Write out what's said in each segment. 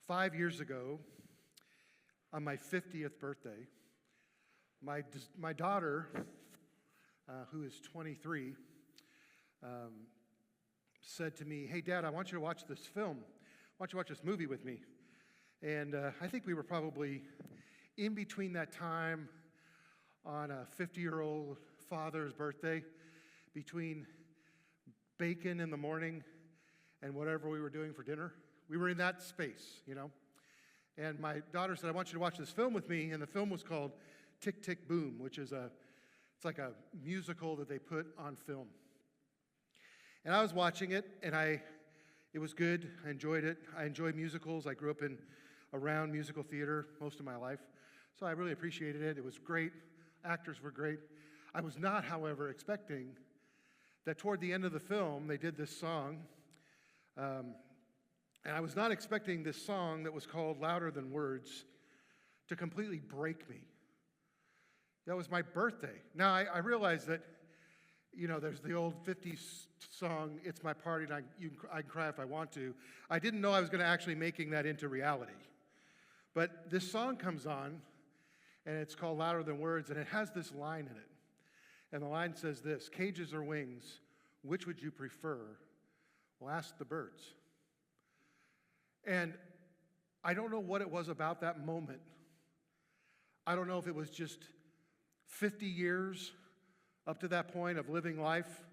5 years ago, on my 50th birthday, my daughter, who is 23, said to me, "Hey, Dad, I want you to watch this film. I want you to watch this movie with me." And I think we were probably in between that time on a 50-year-old father's birthday, between bacon in the morning and whatever we were doing for dinner. We were in that space, you know. And my daughter said, "I want you to watch this film with me." And the film was called Tick, Tick, Boom, which is it's like a musical that they put on film. And I was watching it, and it was good. I enjoyed it. I enjoy musicals. I grew up around musical theater most of my life, so I really appreciated it. It was great. Actors were great. I was not, however, expecting that toward the end of the film, they did this song, and I was not expecting this song that was called Louder Than Words to completely break me. That was my birthday. Now, I realize that, you know, there's the old 50s song, "It's My Party, and I can cry if I want to." I didn't know I was going to actually making that into reality. But this song comes on, and it's called Louder Than Words, and it has this line in it. And the line says this: "Cages or wings, which would you prefer? Well, ask the birds." And I don't know what it was about that moment. I don't know if it was just 50 years up to that point of living life.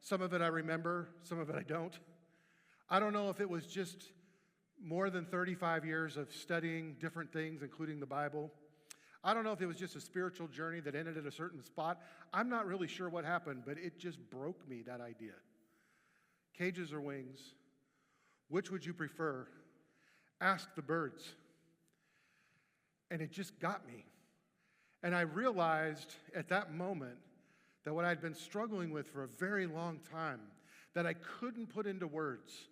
Some of it I remember, some of it I don't. I don't know if it was just more than 35 years of studying different things, including the Bible. I don't know if it was just a spiritual journey that ended at a certain spot. I'm not really sure what happened, but it just broke me, that idea. Cages or wings, which would you prefer? Ask the birds. And it just got me. And I realized at that moment that what I'd been struggling with for a very long time, that I couldn't put into words,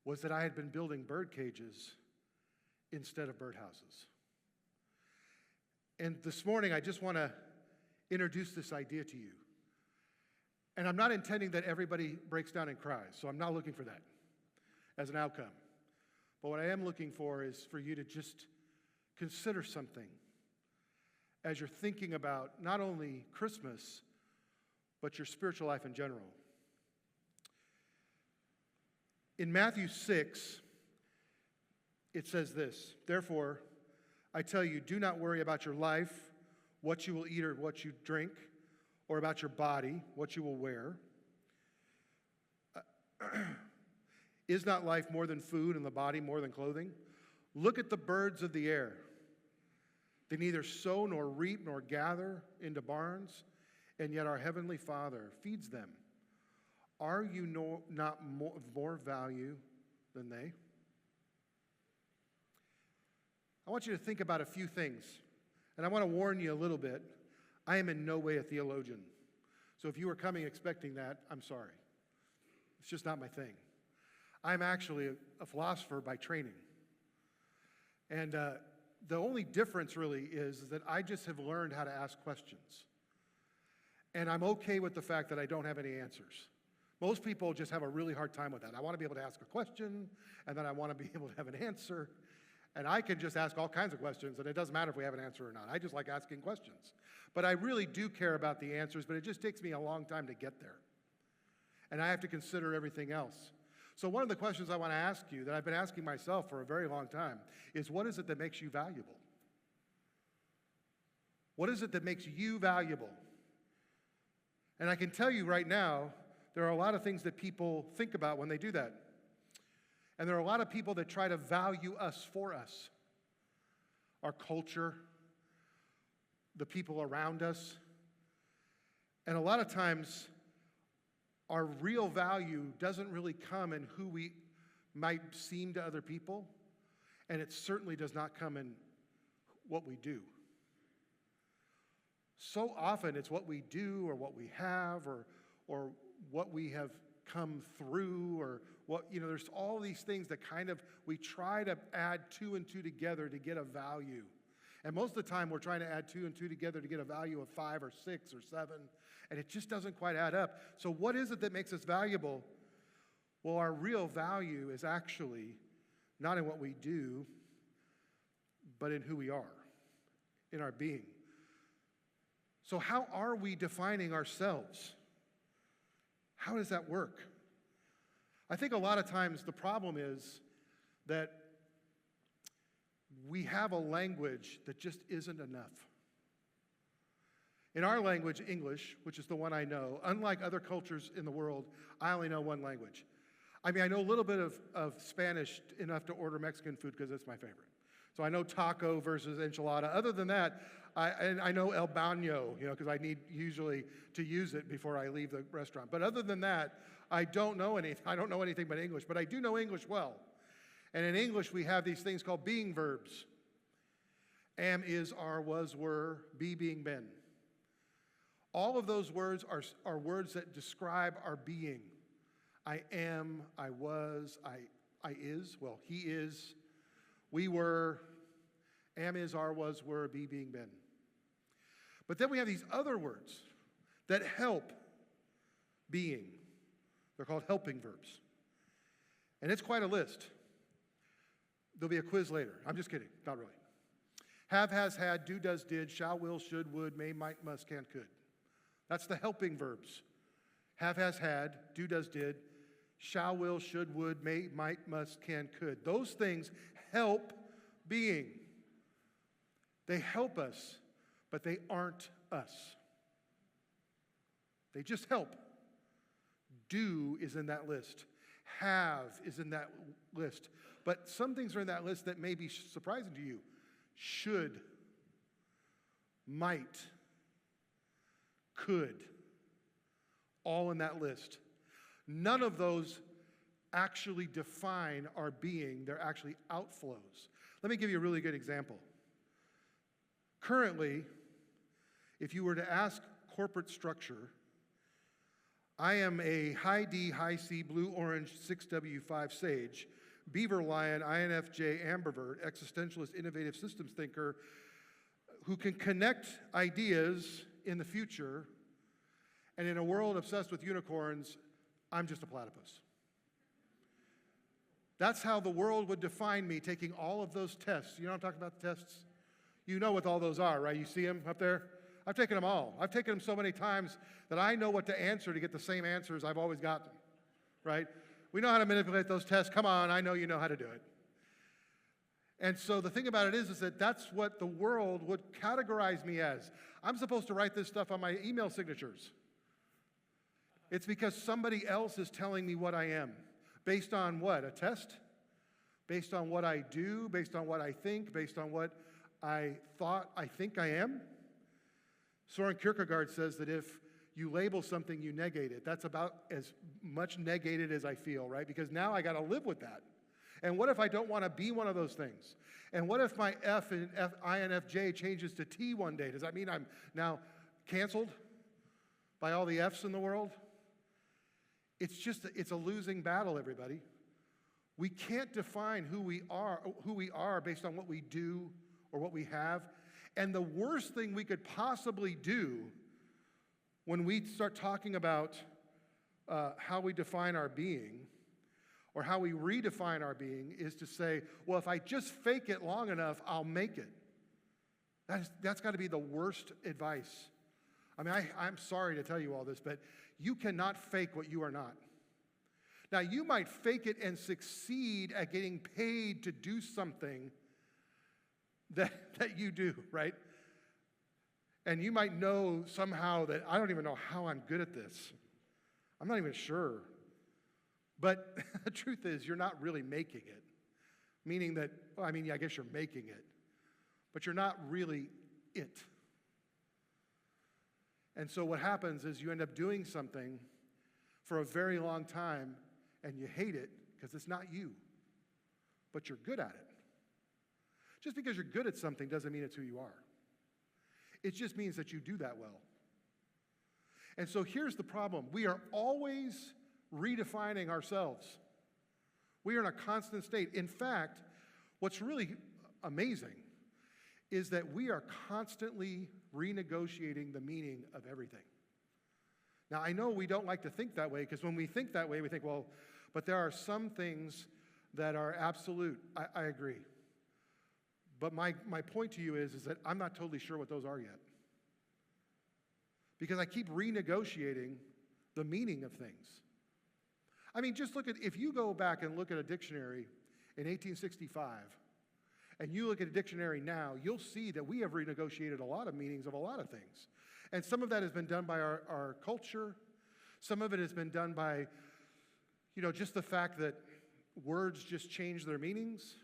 was that I had been building bird cages instead of birdhouses. And this morning, I just want to introduce this idea to you. And I'm not intending that everybody breaks down and cries, so I'm not looking for that as an outcome. But what I am looking for is for you to just consider something as you're thinking about not only Christmas, but your spiritual life in general. In Matthew 6, it says this: "Therefore, I tell you, do not worry about your life, what you will eat or what you drink, or about your body, what you will wear. Is not life more than food and the body more than clothing? Look at the birds of the air. They neither sow nor reap nor gather into barns, and yet our heavenly Father feeds them. Are you not of more value than they?" I want you to think about a few things, and I want to warn you a little bit. I am in no way a theologian, so if you were coming expecting that, I'm sorry. It's just not my thing. I'm actually a philosopher by training, and the only difference really is that I just have learned how to ask questions, and I'm okay with the fact that I don't have any answers. Most people just have a really hard time with that. I want to be able to ask a question, and then I want to be able to have an answer. And I can just ask all kinds of questions, and it doesn't matter if we have an answer or not. I just like asking questions. But I really do care about the answers, but it just takes me a long time to get there. And I have to consider everything else. So one of the questions I want to ask you, that I've been asking myself for a very long time, is what is it that makes you valuable? What is it that makes you valuable? And I can tell you right now, there are a lot of things that people think about when they do that. And there are a lot of people that try to value us for us. Our culture, the people around us. And a lot of times, our real value doesn't really come in who we might seem to other people, and it certainly does not come in what we do. So often, it's what we do or what we have or what we have come through, or what, you know, there's all these things that kind of, we try to add two and two together to get a value. And most of the time, we're trying to add two and two together to get a value of 5 or 6 or 7, and it just doesn't quite add up. So what is it that makes us valuable? Well, our real value is actually not in what we do, but in who we are, in our being. So how are we defining ourselves? How does that work? I think a lot of times the problem is that we have a language that just isn't enough. In our language, English, which is the one I know, unlike other cultures in the world, I only know one language. I mean, I know a little bit of Spanish enough to order Mexican food because it's my favorite. So I know taco versus enchilada. Other than that, I know el baño, because I need usually to use it before I leave the restaurant. But other than that, I don't know anything. I don't know anything but English, but I do know English well. And in English, we have these things called being verbs. Am, is, are, was, were, be being been. All of those words are words that describe our being. I am, I was, I is, well, he is, we were, am, is, are, was, were, be being been. But then we have these other words that help being. They're called helping verbs. And it's quite a list. There'll be a quiz later. I'm just kidding, not really. Have, has, had, do, does, did, shall, will, should, would, may, might, must, can, could. That's the helping verbs. Have, has, had, do, does, did, shall, will, should, would, may, might, must, can, could. Those things help being. They help us, but they aren't us. They just help. Do is in that list. Have is in that list. But some things are in that list that may be surprising to you. Should, might, could, all in that list. None of those actually define our being. They're actually outflows. Let me give you a really good example. Currently, if you were to ask corporate structure, I am a high D, high C, blue, orange, 6W5 sage, beaver lion, INFJ, ambivert, existentialist, innovative systems thinker, who can connect ideas in the future, and in a world obsessed with unicorns, I'm just a platypus. That's how the world would define me, taking all of those tests. You know what I'm talking about, the tests? You know what all those are, right? You see them up there? I've taken them all. I've taken them so many times that I know what to answer to get the same answers I've always gotten, right? We know how to manipulate those tests. Come on, I know you know how to do it. And so the thing about it is that that's what the world would categorize me as. I'm supposed to write this stuff on my email signatures. It's because somebody else is telling me what I am. Based on what? A test? Based on what I do? Based on what I think? Based on what I think I am? Soren Kierkegaard says that if you label something, you negate it. That's about as much negated as I feel, right? Because now I got to live with that. And what if I don't want to be one of those things? And what if my F in INFJ changes to T one day? Does that mean I'm now canceled by all the Fs in the world? It's a losing battle, everybody. We can't define who we are based on what we do or what we have. And the worst thing we could possibly do when we start talking about how we define our being or how we redefine our being is to say, well, if I just fake it long enough, I'll make it. That's got to be the worst advice. I mean, I'm sorry to tell you all this, but you cannot fake what you are not. Now, you might fake it and succeed at getting paid to do something that you do, right? And you might know somehow that I don't even know how I'm good at this. I'm not even sure. But the truth is, you're not really making it. Meaning that, well, I mean, I guess you're making it, but you're not really it. And so what happens is you end up doing something for a very long time and you hate it because it's not you, but you're good at it. Just because you're good at something doesn't mean it's who you are. It just means that you do that well. And so here's the problem. We are always redefining ourselves. We are in a constant state. In fact, what's really amazing is that we are constantly renegotiating the meaning of everything. Now, I know we don't like to think that way because when we think that way, we think, well, but there are some things that are absolute. I agree. But my point to you is that I'm not totally sure what those are yet. Because I keep renegotiating the meaning of things. I mean, just look at, if you go back and look at a dictionary in 1865, and you look at a dictionary now, you'll see that we have renegotiated a lot of meanings of a lot of things. And some of that has been done by our culture. Some of it has been done by, just the fact that words just change their meanings.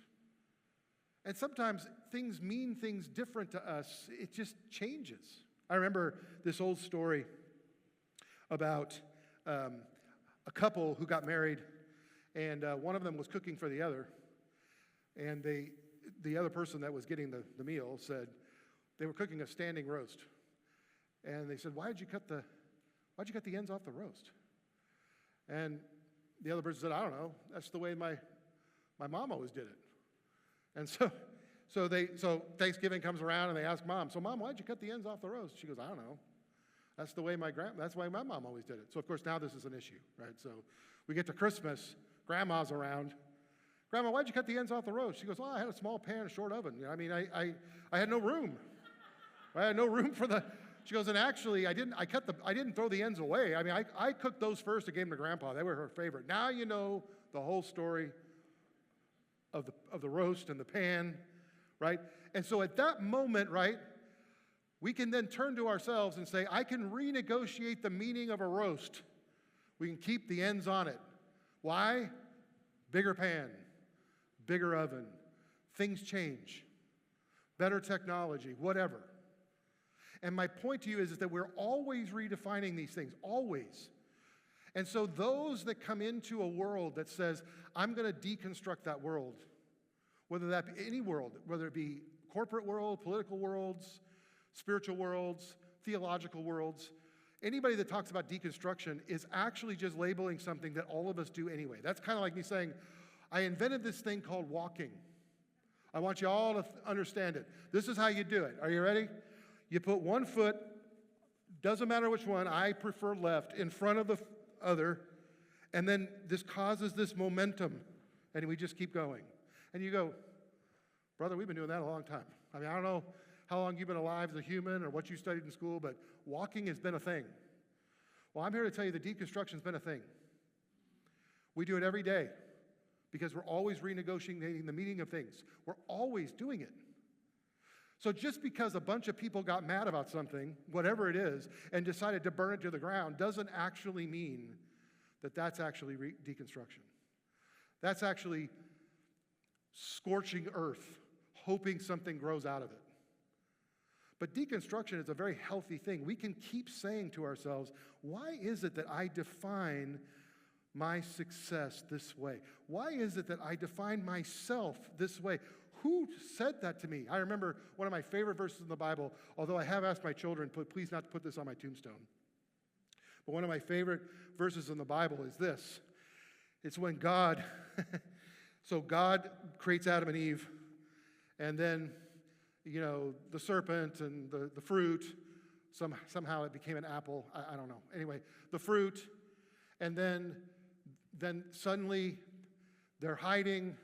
And sometimes things mean things different to us. It just changes. I remember this old story about a couple who got married, and one of them was cooking for the other. And the other person that was getting the meal said they were cooking a standing roast. And they said, why'd you cut the ends off the roast? And the other person said, I don't know. That's the way my mom always did it. And so Thanksgiving comes around and they ask Mom, so Mom, why'd you cut the ends off the roast? She goes, I don't know. That's the way my mom always did it. So of course now this is an issue, right? So we get to Christmas, Grandma's around. Grandma, why'd you cut the ends off the roast? She goes, well, I had a small pan, a short oven. I had no room. I had no room for the. She goes, and actually, I didn't throw the ends away. I mean, I cooked those first and gave them to Grandpa. They were her favorite. Now you know the whole story of the roast and the pan, right? And so at that moment, right, we can then turn to ourselves and say, I can renegotiate the meaning of a roast. We can keep the ends on it. Why? Bigger pan, bigger oven. Things change. Better technology, whatever. And my point to you is that we're always redefining these things, always. And so those that come into a world that says, I'm going to deconstruct that world, whether that be any world, whether it be corporate world, political worlds, spiritual worlds, theological worlds, anybody that talks about deconstruction is actually just labeling something that all of us do anyway. That's kind of like me saying, I invented this thing called walking. I want you all to understand it. This is how you do it. Are you ready? You put one foot, doesn't matter which one, I prefer left, in front of the other, and then this causes this momentum, and we just keep going. And you go, brother, we've been doing that a long time. I mean, I don't know how long you've been alive as a human or what you studied in school, but walking has been a thing. Well, I'm here to tell you that deconstruction's been a thing. We do it every day because we're always renegotiating the meaning of things. We're always doing it. So just because a bunch of people got mad about something, whatever it is, and decided to burn it to the ground doesn't actually mean that that's actually deconstruction. That's actually scorching earth, hoping something grows out of it. But deconstruction is a very healthy thing. We can keep saying to ourselves, why is it that I define my success this way? Why is it that I define myself this way? Who said that to me? I remember one of my favorite verses in the Bible, although I have asked my children, please not to put this on my tombstone. But one of my favorite verses in the Bible is this. It's when God creates Adam and Eve, and then, the serpent and the fruit, somehow it became an apple. I don't know. Anyway, the fruit, and then suddenly they're hiding.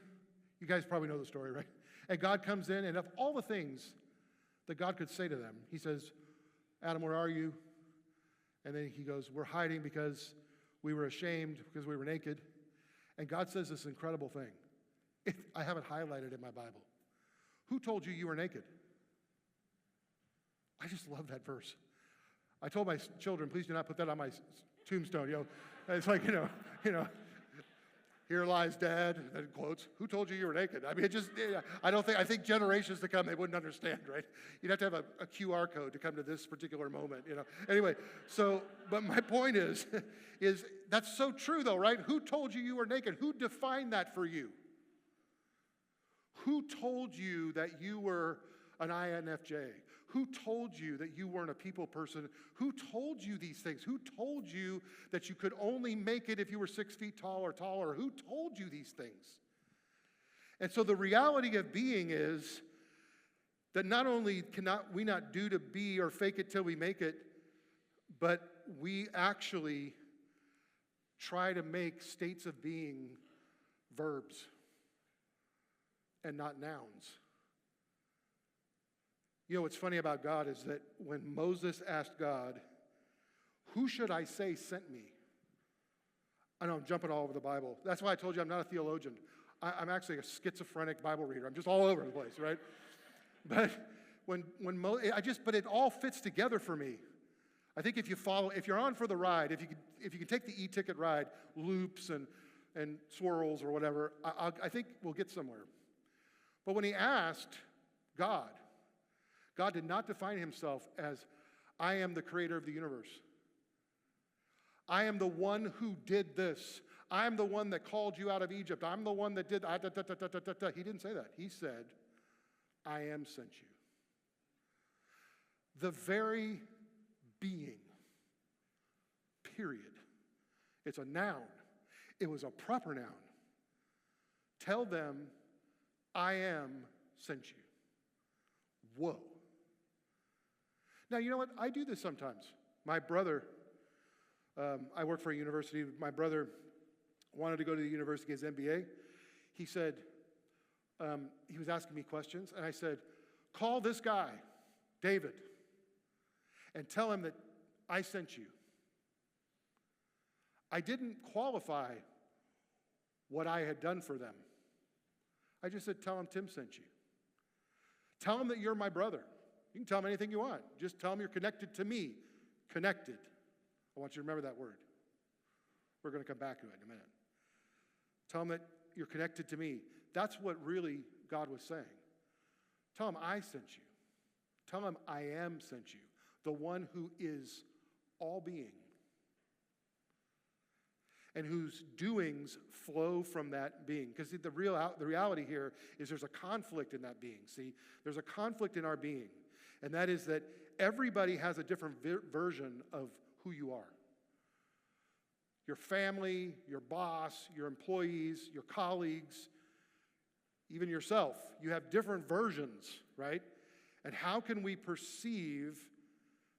You guys probably know the story, right? And God comes in, and of all the things that God could say to them, he says, Adam, where are you? And then he goes, we're hiding because we were ashamed, because we were naked. And God says this incredible thing. I have it highlighted in my Bible. Who told you were naked? I just love that verse. I told my children, please do not put that on my tombstone. It's like, here lies Dad, and quotes, who told you were naked? I mean, I think generations to come, they wouldn't understand, right? You'd have to have a QR code to come to this particular moment, Anyway, but my point is that's so true though, right? Who told you were naked? Who defined that for you? Who told you that you were an INFJ? Who told you that you weren't a people person? Who told you these things? Who told you that you could only make it if you were 6 feet tall or taller? Who told you these things? And so the reality of being is that not only cannot we not do to be or fake it till we make it, but we actually try to make states of being verbs. and not nouns. You know what's funny about God is that when Moses asked God, who should I say sent me? I know I'm jumping all over the Bible. That's why I told you I'm not a theologian. I'm actually a schizophrenic Bible reader. I'm just all over the place, right? But but it all fits together for me. I think if you're on for the ride, if you can take the e-ticket ride, loops and swirls or whatever, I think we'll get somewhere. But when he asked God did not define himself as, I am the creator of the universe. I am the one who did this. I am the one that called you out of Egypt. I'm the one that did, He didn't say that. He said, I am sent you. The very being, period. It's a noun. It was a proper noun. Tell them, I am sent you. Whoa. Now, you know what? I do this sometimes. My brother, I work for a university. My brother wanted to go to the university, get his MBA. He said, he was asking me questions, and I said, call this guy, David, and tell him that I sent you. I didn't qualify what I had done for them. I just said, tell him Tim sent you. Tell him that you're my brother. You can tell him anything you want. Just tell him you're connected to me. Connected. I want you to remember that word. We're going to come back to it in a minute. Tell him that you're connected to me. That's what really God was saying. Tell him I sent you. Tell him I am sent you. The one who is all being. And whose doings flow from that being. Because the reality here is there's a conflict in that being. See, there's a conflict in our being. And that is that everybody has a different version of who you are. Your family, your boss, your employees, your colleagues, even yourself. You have different versions, right? And how we perceive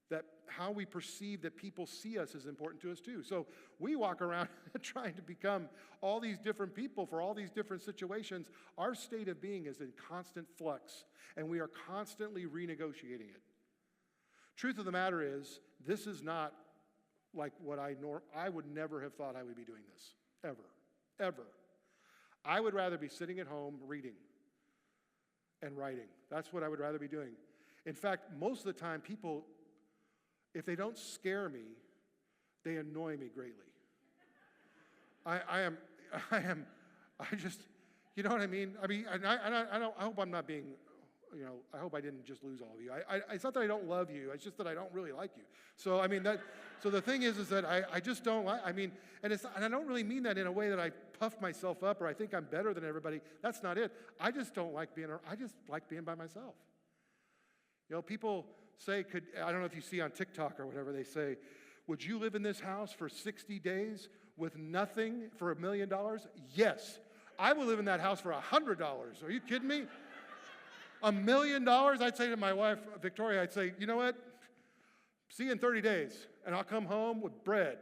that people see us is important to us too. So we walk around trying to become all these different people for all these different situations. Our state of being is in constant flux, and we are constantly renegotiating it. Truth of the matter is, this is not like what I would never have thought I would be doing this, ever. I would rather be sitting at home reading and writing. That's what I would rather be doing. In fact, most of the time, people, if they don't scare me, they annoy me greatly. I just, you know what I mean? I hope I'm not being, I hope I didn't just lose all of you. It's not that I don't love you, it's just that I don't really like you. So, so the thing is that I just don't like, and I don't really mean that in a way that I puff myself up or I think I'm better than everybody. That's not it. I just like being by myself. People say, I don't know if you see on TikTok or whatever, they say, would you live in this house for 60 days with nothing for $1 million? Yes. I will live in that house for $100. Are you kidding me? $1 million? I'd say to my wife, Victoria, I'd say, you know what? See you in 30 days. And I'll come home with bread.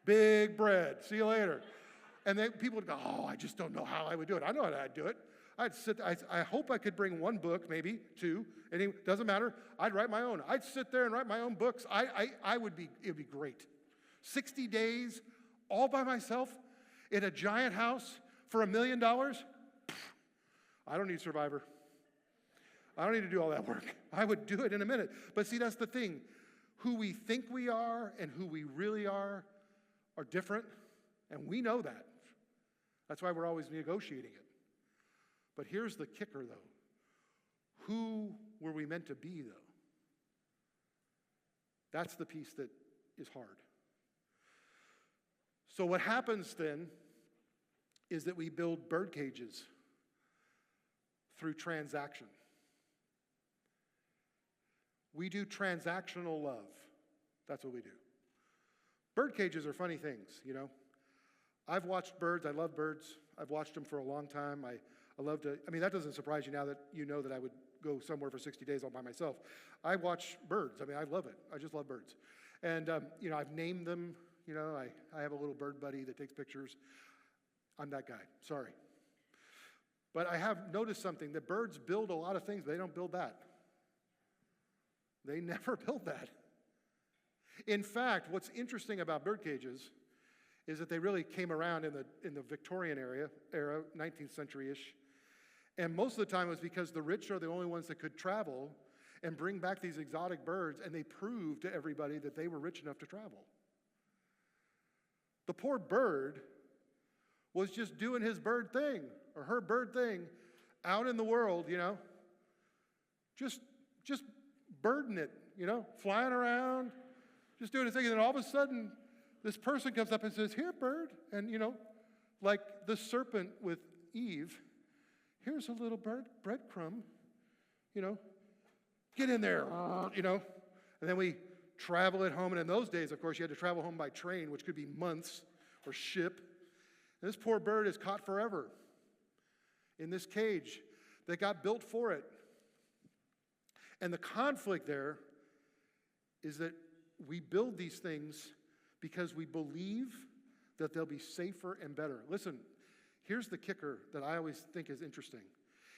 Big bread. See you later. And then people would go, oh, I just don't know how I would do it. I know how I'd do it. I hope I could bring one book, maybe two. It doesn't matter. I'd write my own. I'd sit there and write my own books. It would be great. 60 days, all by myself, in a giant house for $1 million? I don't need Survivor. I don't need to do all that work. I would do it in a minute. But see, that's the thing. Who we think we are and who we really are different. And we know that. That's why we're always negotiating it. But here's the kicker, though. Who were we meant to be, though? That's the piece that is hard. So what happens then is that we build bird cages through transaction. We do transactional love. That's what we do. Bird cages are funny things, I've watched birds. I love birds. I've watched them for a long time. I love to, that doesn't surprise you now that you know that I would go somewhere for 60 days all by myself. I watch birds. I love it. I just love birds. And, I've named them. I have a little bird buddy that takes pictures. I'm that guy. Sorry. But I have noticed something, that birds build a lot of things, but they don't build that. They never build that. In fact, what's interesting about bird cages is that they really came around in the Victorian era, 19th century-ish. And most of the time it was because the rich are the only ones that could travel and bring back these exotic birds, and they proved to everybody that they were rich enough to travel. The poor bird was just doing his bird thing, or her bird thing, out in the world, just birding it, flying around, just doing his thing. And then all of a sudden, this person comes up and says, "Here, bird," and like the serpent with Eve, "Here's a little breadcrumb, get in there, And then we travel it home. And in those days, of course, you had to travel home by train, which could be months, or ship. And this poor bird is caught forever in this cage that got built for it. And the conflict there is that we build these things because we believe that they'll be safer and better. Listen, here's the kicker that I always think is interesting,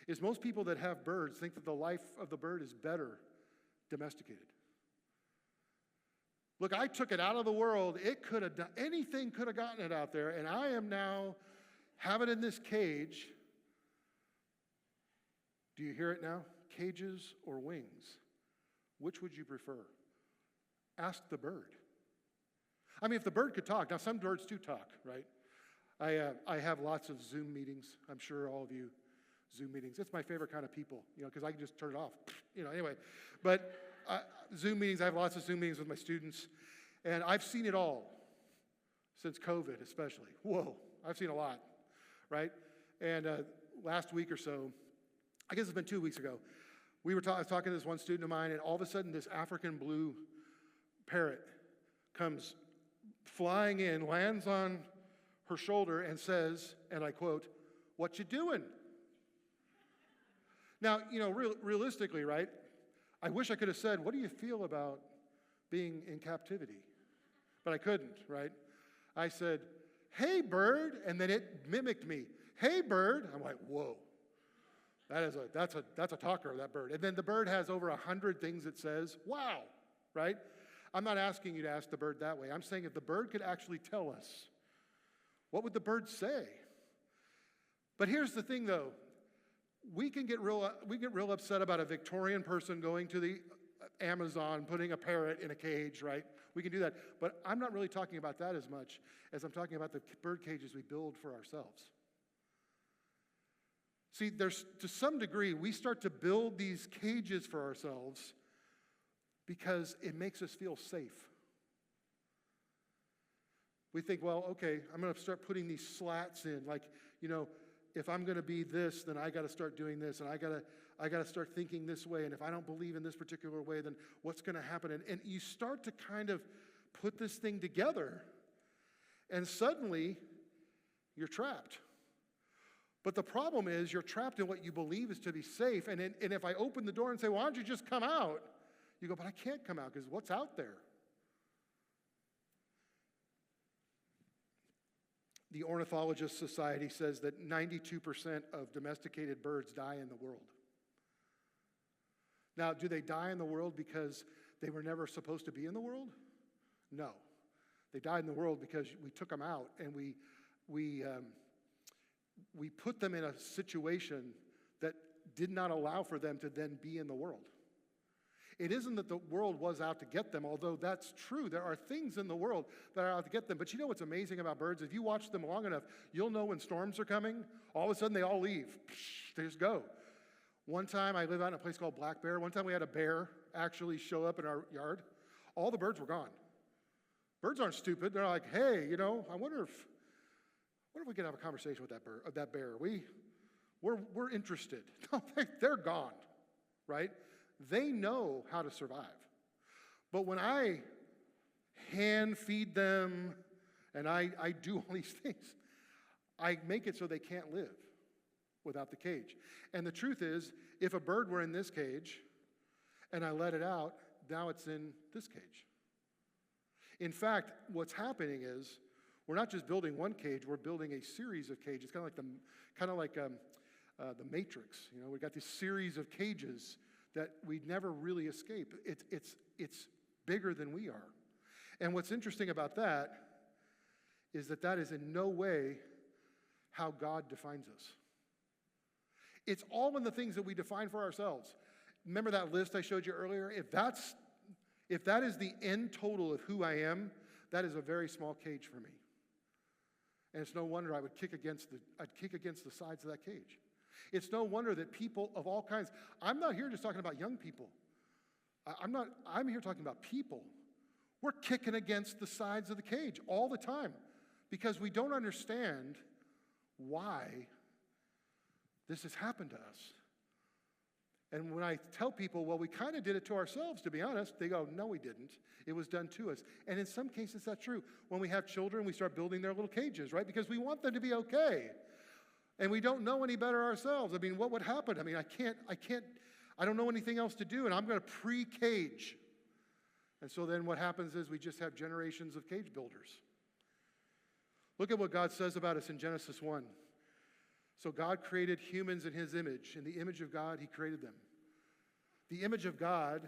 is most people that have birds think that the life of the bird is better domesticated. Look, I took it out of the world. It could have done, anything could have gotten it out there, and I am now have it in this cage. Do you hear it now? Cages or wings? Which would you prefer? Ask the bird. I mean, if the bird could talk, now some birds do talk, right? I have lots of Zoom meetings. I'm sure all of you Zoom meetings. It's my favorite kind of people, because I can just turn it off, anyway. But Zoom meetings, I have lots of Zoom meetings with my students, and I've seen it all since COVID especially. Whoa, I've seen a lot, right? And last week or so, I guess it's been 2 weeks ago, I was talking to this one student of mine, and all of a sudden this African blue parrot comes flying in, lands on her shoulder, and says, and I quote, "What you doing?" Now, realistically, right, I wish I could have said, "What do you feel about being in captivity?" But I couldn't, right? I said, "Hey, bird," and then it mimicked me. "Hey, bird." I'm like, whoa. That's a talker, that bird. And then the bird has over 100 things it says. Wow, right? I'm not asking you to ask the bird that way. I'm saying if the bird could actually tell us, what would the bird say? But here's the thing, though. We get real upset about a Victorian person going to the Amazon, putting a parrot in a cage, right? We can do that. But I'm not really talking about that as much as I'm talking about the bird cages we build for ourselves. See, to some degree, we start to build these cages for ourselves because it makes us feel safe. We think, well, okay, I'm going to start putting these slats in. Like, if I'm going to be this, then I got to start doing this, and I got to start thinking this way. And if I don't believe in this particular way, then what's going to happen? And you start to kind of put this thing together, and suddenly you're trapped. But the problem is you're trapped in what you believe is to be safe. And if I open the door and say, "Why don't you just come out?" You go, "But I can't come out because what's out there?" The Ornithologist Society says that 92% of domesticated birds die in the world. Now, do they die in the world because they were never supposed to be in the world? No. They died in the world because we took them out and we put them in a situation that did not allow for them to then be in the world. It isn't that the world was out to get them, although that's true. There are things in the world that are out to get them. But you know what's amazing about birds? If you watch them long enough, you'll know when storms are coming. All of a sudden, they all leave. They just go. One time, I live out in a place called Black Bear. One time, we had a bear actually show up in our yard. All the birds were gone. Birds aren't stupid. They're like, "Hey, I wonder if we could have a conversation with that bear. We're interested." No, they're gone, right? They know how to survive. But when I hand feed them and I do all these things, I make it so they can't live without the cage. And the truth is, if a bird were in this cage and I let it out, now it's in this cage. In fact, what's happening is we're not just building one cage, we're building a series of cages, kind of like the Matrix. We've got this series of cages that we never really escape. It's bigger than we are. And what's interesting about that is that is in no way how God defines us. It's all in the things that we define for ourselves. Remember that list I showed you earlier? If that is the end total of who I am, that is a very small cage for me. And it's no wonder I'd kick against the sides of that cage. It's no wonder that people of all kinds, I'm not here just talking about young people. I'm here talking about people. We're kicking against the sides of the cage all the time because we don't understand why this has happened to us. And when I tell people, well, we kind of did it to ourselves, to be honest, they go, no, we didn't. It was done to us. And in some cases, that's true. When we have children, we start building their little cages, right? Because we want them to be okay. And we don't know any better ourselves. I mean, what would happen? I mean, I don't know anything else to do, and I'm going to pre-cage. And so then what happens is we just have generations of cage builders. Look at what God says about us in Genesis 1. So God created humans in his image. In the image of God, he created them. The image of God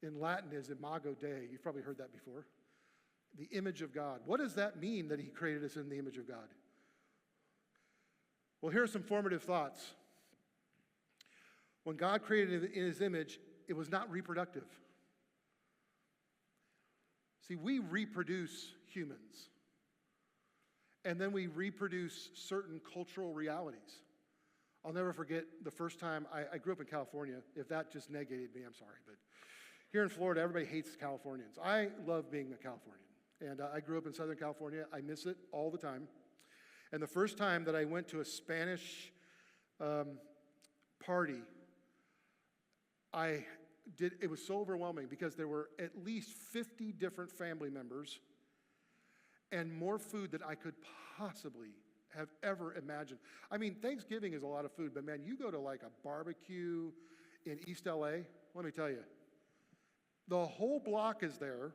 in Latin is imago Dei. You've probably heard that before. The image of God. What does that mean that he created us in the image of God? Well, here are some formative thoughts. When God created in his image, it was not reproductive. See, we reproduce humans. And then we reproduce certain cultural realities. I'll never forget the first time I grew up in California. If that just negated me, I'm sorry. But here in Florida, everybody hates Californians. I love being a Californian. And I grew up in Southern California. I miss it all the time. And the first time that I went to a Spanish party, it was so overwhelming because there were at least 50 different family members and more food than I could possibly have ever imagined. I mean, Thanksgiving is a lot of food, but man, you go to like a barbecue in East LA, let me tell you, the whole block is there.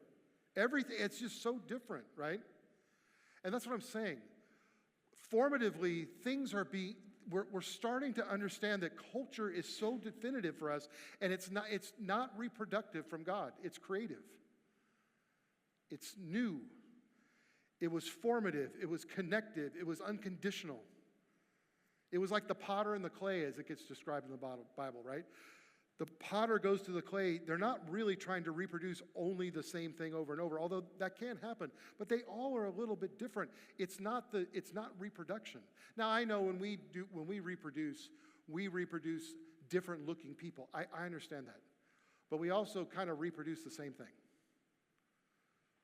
Everything, it's just so different, right? And that's what I'm saying. Formatively, we're starting to understand that culture is so definitive for us, and it's not reproductive from God. It's creative. It's new. It was formative. It was connective. It was unconditional. It was like the potter and the clay, as it gets described in the Bible, right? The potter goes to the clay. They're not really trying to reproduce only the same thing over and over, although that can happen. But they all are a little bit different. It's not reproduction. Now, I know when we reproduce different looking people. I understand that. But we also kind of reproduce the same thing.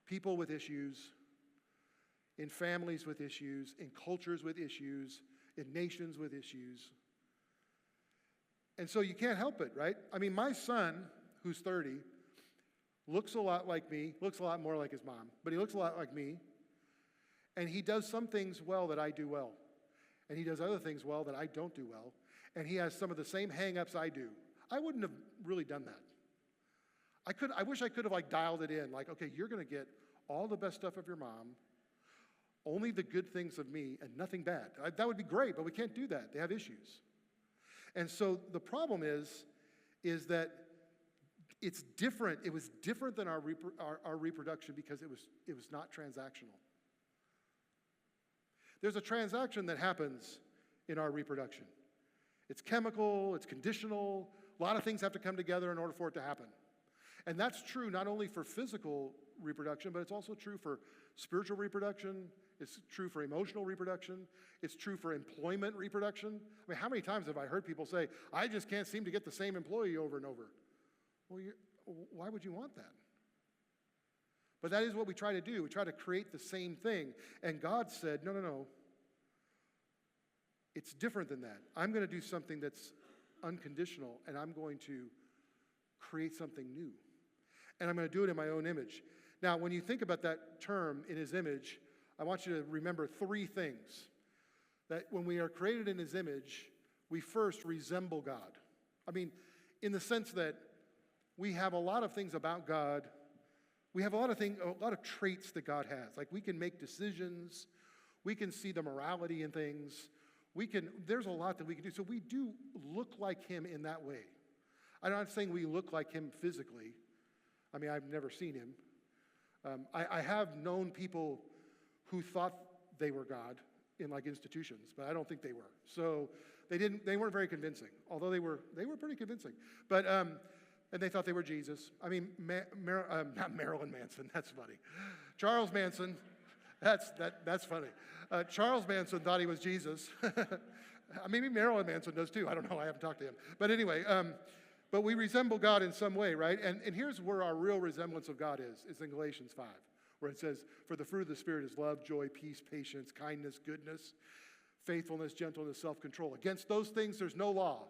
People with issues, in families with issues, in cultures with issues, in nations with issues. And so you can't help it, right? I mean, my son, who's 30, looks a lot like me, looks a lot more like his mom, but he looks a lot like me. And he does some things well that I do well. And he does other things well that I don't do well. And he has some of the same hang-ups I do. I wouldn't have really done that. I wish I could have like dialed it in, like, okay, you're going to get all the best stuff of your mom, only the good things of me, and nothing bad. That would be great, but we can't do that. They have issues. And so the problem is that it's different. It was different than our reproduction because it was not transactional. There's a transaction that happens in our reproduction. It's chemical, it's conditional. A lot of things have to come together in order for it to happen. And that's true not only for physical reproduction, but it's also true for spiritual reproduction. It's true for emotional reproduction. It's true for employment reproduction. I mean, how many times have I heard people say, I just can't seem to get the same employee over and over? Well, why would you want that? But that is what we try to do. We try to create the same thing. And God said, no. It's different than that. I'm going to do something that's unconditional, and I'm going to create something new. And I'm going to do it in my own image. Now, when you think about that term, in his image, I want you to remember three things. That when we are created in his image, we first resemble God. I mean, in the sense that we have a lot of things about God. We have a lot of traits that God has. Like we can make decisions. We can see the morality in things. There's a lot that we can do. So we do look like him in that way. I'm not saying we look like him physically. I mean, I've never seen him. I have known people who thought they were God in like institutions, but I don't think they were. So they weren't very convincing, although they were pretty convincing. But and they thought they were Jesus. I mean, not Marilyn Manson. That's funny. Charles Manson. That's funny. Charles Manson thought he was Jesus. Maybe Marilyn Manson does too. I don't know. I haven't talked to him. But anyway, but we resemble God in some way, right? And here's where our real resemblance of God is. It's in Galatians 5, where it says, "For the fruit of the Spirit is love, joy, peace, patience, kindness, goodness, faithfulness, gentleness, self-control. Against those things there's no law."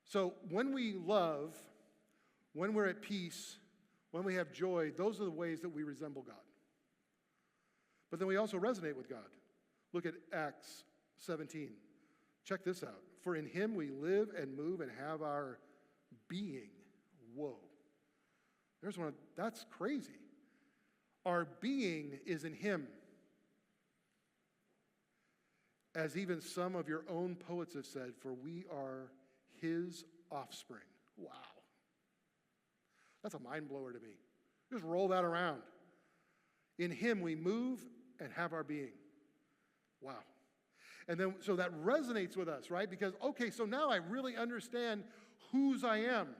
So when we love, when we're at peace, when we have joy, those are the ways that we resemble God. But then we also resonate with God. Look at Acts 17. Check this out. "For in him we live and move and have our being." Whoa. There's one. That's crazy. Our being is in him. "As even some of your own poets have said, for we are his offspring." Wow. That's a mind blower to me. Just roll that around. In him we move and have our being. Wow. And then, so that resonates with us, right? Because, okay, so now I really understand whose I am.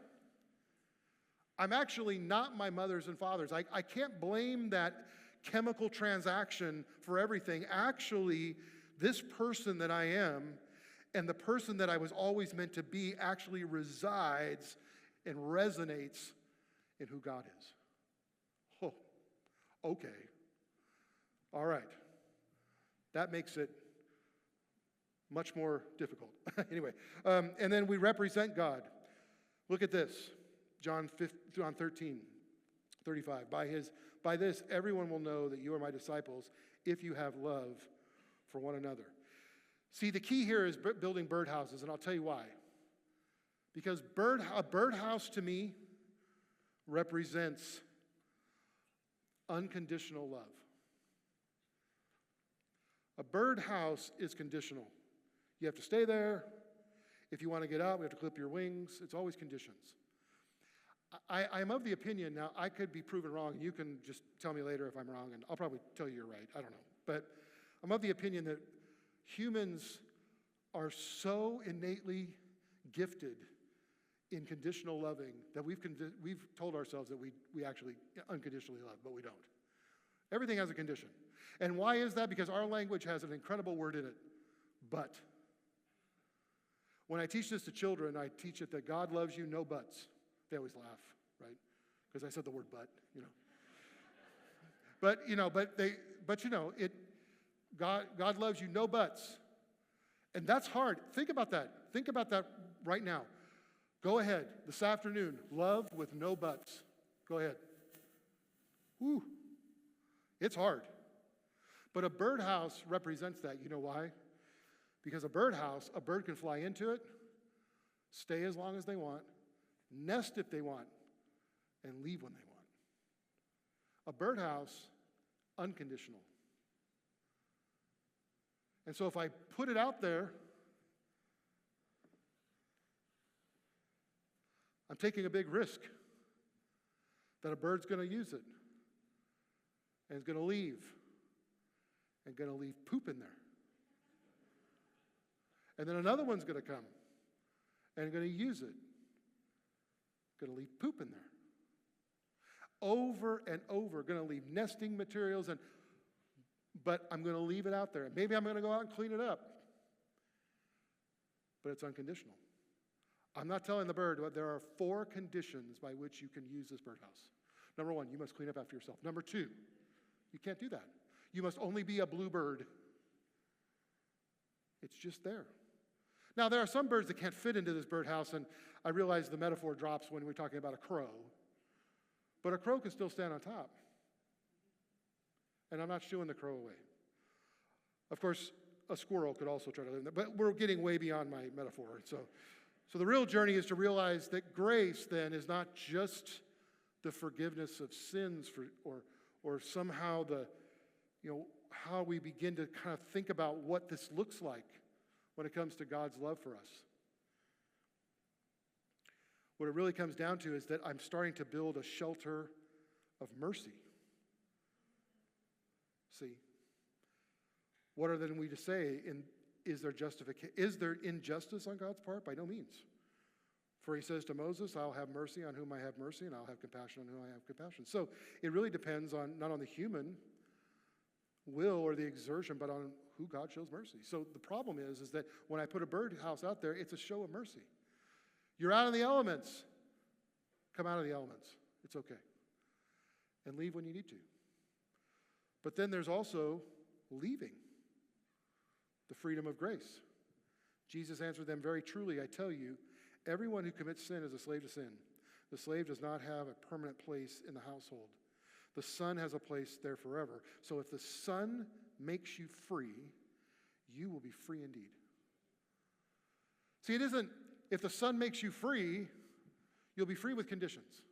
I'm actually not my mother's and father's. I can't blame that chemical transaction for everything. Actually, this person that I am and the person that I was always meant to be actually resides and resonates in who God is. Oh, okay. All right. That makes it much more difficult. Anyway, and then we represent God. Look at this. John 13:35. By this, everyone will know that you are my disciples if you have love for one another. See, the key here is building birdhouses, and I'll tell you why. Because a birdhouse to me represents unconditional love. A birdhouse is conditional. You have to stay there. If you want to get out, we have to clip your wings. It's always conditions. I'm of the opinion, now I could be proven wrong, and you can just tell me later if I'm wrong, and I'll probably tell you you're right. I don't know. But I'm of the opinion that humans are so innately gifted in conditional loving that we've told ourselves that we actually unconditionally love, but we don't. Everything has a condition. And why is that? Because our language has an incredible word in it, but. When I teach this to children, I teach it that God loves you, no buts. They always laugh, right? Because I said the word but, God loves you, no buts. And that's hard. Think about that. Think about that right now. Go ahead, this afternoon, love with no buts. Go ahead. Woo. It's hard. But a birdhouse represents that. You know why? Because a bird can fly into it, stay as long as they want, nest if they want, and leave when they want. A birdhouse, unconditional. And so if I put it out there, I'm taking a big risk that a bird's going to use it and is going to leave and going to leave poop in there. And then another one's going to come and going to use it. Going to leave poop in there. Over and over, going to leave nesting materials, but I'm going to leave it out there. Maybe I'm going to go out and clean it up. But it's unconditional. I'm not telling the bird, but there are 4 conditions by which you can use this birdhouse. Number 1, you must clean up after yourself. Number 2, you can't do that. You must only be a blue bird. It's just there. Now, there are some birds that can't fit into this birdhouse, and I realize the metaphor drops when we're talking about a crow. But a crow can still stand on top. And I'm not shooing the crow away. Of course, a squirrel could also try to live in there, but we're getting way beyond my metaphor. So the real journey is to realize that grace, then, is not just the forgiveness of sins or somehow how we begin to kind of think about what this looks like when it comes to God's love for us. What it really comes down to is that I'm starting to build a shelter of mercy. See, what are then we to say? Is there injustice on God's part? By no means. For he says to Moses, I'll have mercy on whom I have mercy, and I'll have compassion on whom I have compassion. So it really depends on not on the human will or the exertion, but on who God shows mercy. So the problem is that when I put a birdhouse out there, it's a show of mercy. You're out in the elements. Come out of the elements. It's okay. And leave when you need to. But then there's also leaving, the freedom of grace. Jesus answered them, very truly, I tell you, everyone who commits sin is a slave to sin. The slave does not have a permanent place in the household. The Son has a place there forever. So if the Son makes you free, you will be free indeed. See, it isn't, if the Son makes you free, you'll be free with conditions.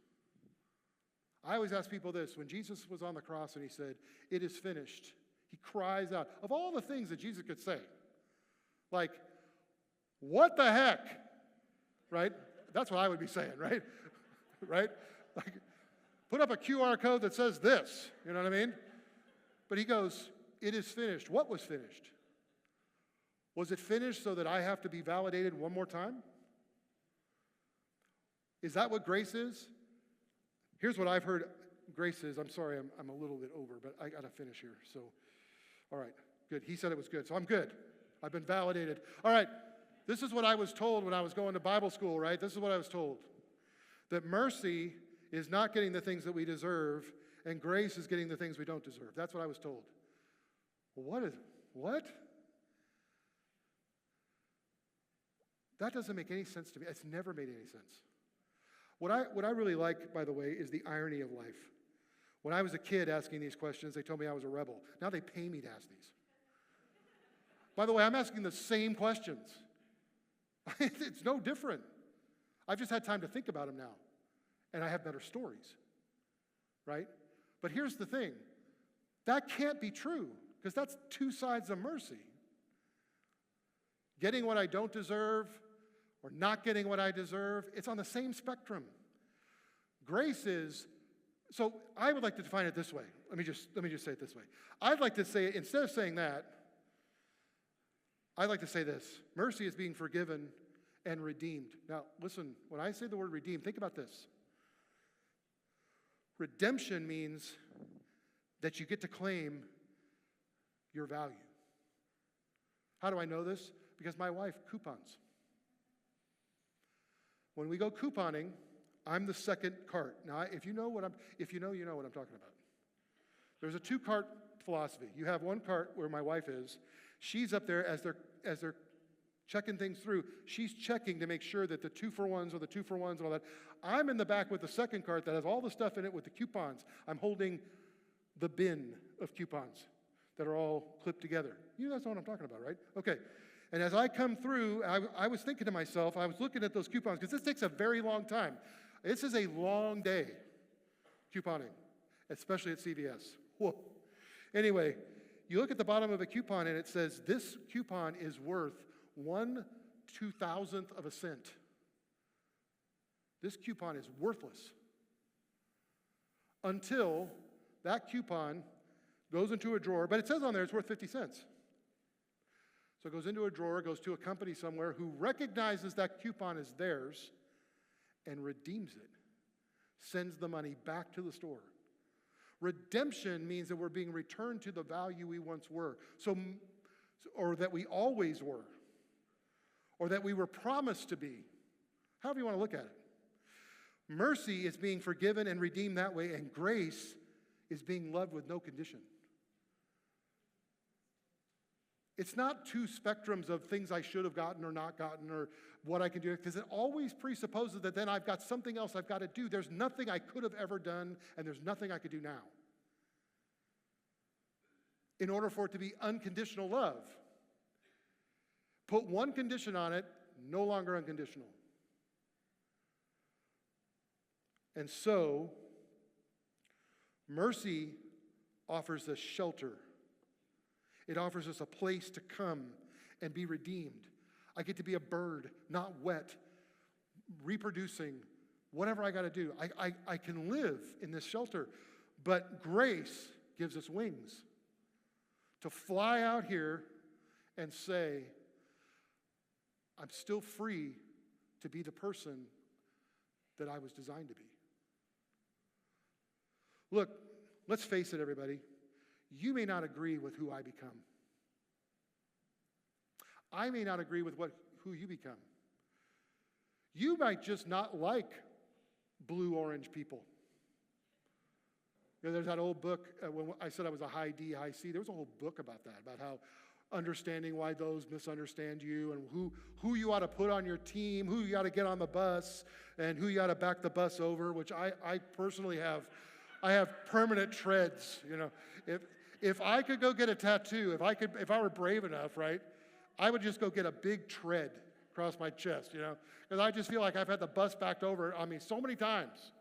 I always ask people this, when Jesus was on the cross and he said, it is finished, he cries out, of all the things that Jesus could say, like, what the heck, right? That's what I would be saying, right? Right? Like, put up a QR code that says this, you know what I mean? But he goes, it is finished. What was finished? Was it finished so that I have to be validated one more time? Is that what grace is? Here's what I've heard grace is. I'm sorry, I'm a little bit over, but I got to finish here. So, all right, good. He said it was good, so I'm good. I've been validated. All right, this is what I was told when I was going to Bible school, right? This is what I was told. That mercy is not getting the things that we deserve, and grace is getting the things we don't deserve. That's what I was told. Well, what? That doesn't make any sense to me. It's never made any sense. What I really like, by the way, is the irony of life. When I was a kid asking these questions, they told me I was a rebel. Now they pay me to ask these. By the way, I'm asking the same questions. It's no different. I've just had time to think about them now. And I have better stories, right? But here's the thing. That can't be true, because that's two sides of mercy. Getting what I don't deserve or not getting what I deserve, it's on the same spectrum. Grace is, so I would like to define it this way. Let me just say it this way. I'd like to say, instead of saying that, I'd like to say this. Mercy is being forgiven and redeemed. Now, listen, when I say the word redeemed, think about this. Redemption means that you get to claim your value. How do I know this? Because my wife coupons. When we go couponing, I'm the second cart. Now, if you know, you know what I'm talking about. There's a two-cart philosophy. You have one cart where my wife is. She's up there as they're checking things through. She's checking to make sure that the 2-for-1s or the 2-for-1s and all that. I'm in the back with the second cart that has all the stuff in it with the coupons. I'm holding the bin of coupons that are all clipped together. You guys know what I'm talking about, right? Okay. And as I come through, I was thinking to myself, I was looking at those coupons, because this takes a very long time. This is a long day, couponing, especially at CVS. Whoa. Anyway, you look at the bottom of a coupon, and it says, this coupon is worth 1/2000th of a cent. This coupon is worthless until that coupon goes into a drawer, but it says on there it's worth 50 cents. So it goes into a drawer, goes to a company somewhere who recognizes that coupon is theirs and redeems it, sends the money back to the store. Redemption means that we're being returned to the value we once were, or that we always were, or that we were promised to be, however you want to look at it. Mercy is being forgiven and redeemed that way, and grace is being loved with no condition. It's not two spectrums of things I should have gotten or not gotten or what I can do, because it always presupposes that then I've got something else I've got to do. There's nothing I could have ever done, and there's nothing I could do now in order for it to be unconditional love. Put one condition on it, no longer unconditional. And so, mercy offers us shelter It offers us a place to come and be redeemed. I get to be a bird, not wet, reproducing, whatever I got to do. I can live in this shelter, but grace gives us wings to fly out here and say, I'm still free to be the person that I was designed to be. Look, let's face it, everybody. You may not agree with who I become. I may not agree with who you become. You might just not like blue-orange people. You know, there's that old book, when I said I was a high D, high C, there was a whole book about that, about how understanding why those misunderstand you and who you ought to put on your team, who you ought to get on the bus, and who you ought to back the bus over, which I personally have. I have permanent treads, you know. If I could go get a tattoo, if I were brave enough, right, I would just go get a big tread across my chest, you know, because I just feel like I've had the bus backed over on me so many times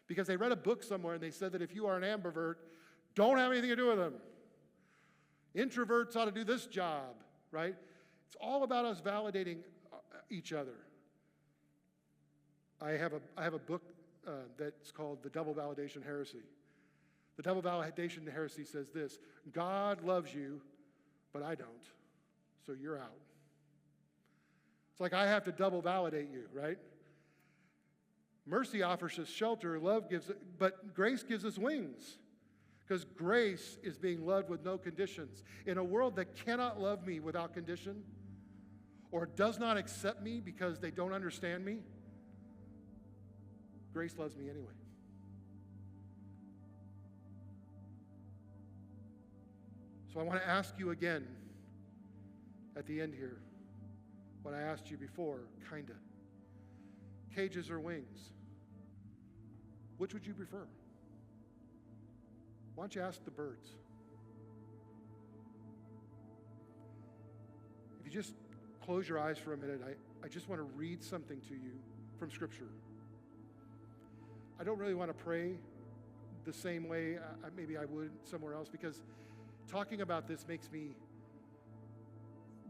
because they read a book somewhere and they said that if you are an ambivert, don't have anything to do with them. Introverts ought to do this job, right? It's all about us validating each other. I have a book that's called The Double Validation Heresy. The Double Validation Heresy says this: God loves you, but I don't, so you're out. It's like I have to double validate you, right? Mercy offers us shelter, but grace gives us wings. Because grace is being loved with no conditions. In a world that cannot love me without condition, or does not accept me because they don't understand me, grace loves me anyway. So I want to ask you again at the end here what I asked you before, kinda. Cages or wings? Which would you prefer? Why don't you ask the birds? If you just close your eyes for a minute, I just want to read something to you from Scripture. I don't really want to pray the same way maybe I would somewhere else, because talking about this makes me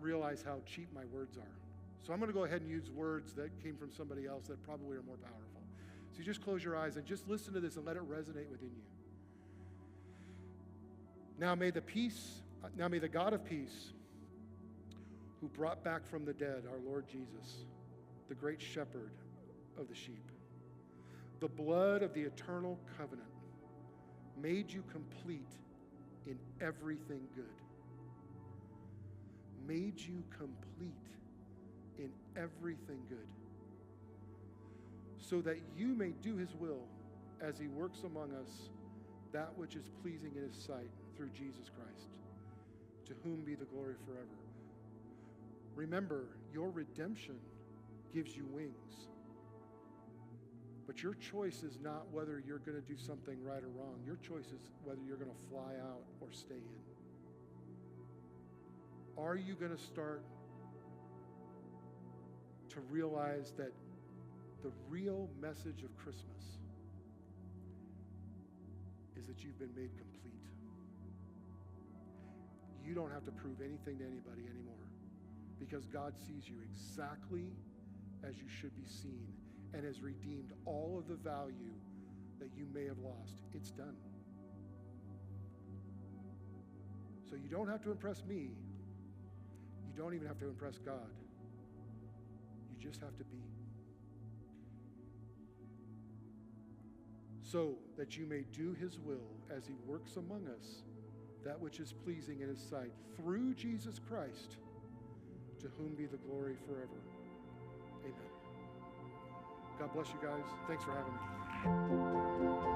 realize how cheap my words are. So I'm going to go ahead and use words that came from somebody else that probably are more powerful. So you just close your eyes and just listen to this and let it resonate within you. Now may the God of peace, who brought back from the dead our Lord Jesus, the great shepherd of the sheep, the blood of the eternal covenant, made you complete in everything good. Made you complete in everything good, so that you may do his will as he works among us that which is pleasing in his sight, through Jesus Christ, to whom be the glory forever. Remember, your redemption gives you wings. But your choice is not whether you're going to do something right or wrong. Your choice is whether you're going to fly out or stay in. Are you going to start to realize that the real message of Christmas is that you've been made complete? You don't have to prove anything to anybody anymore, because God sees you exactly as you should be seen and has redeemed all of the value that you may have lost. It's done. So you don't have to impress me. You don't even have to impress God. You just have to be. So that you may do his will as he works among us that which is pleasing in his sight, through Jesus Christ, to whom be the glory forever. Amen. God bless you guys. Thanks for having me.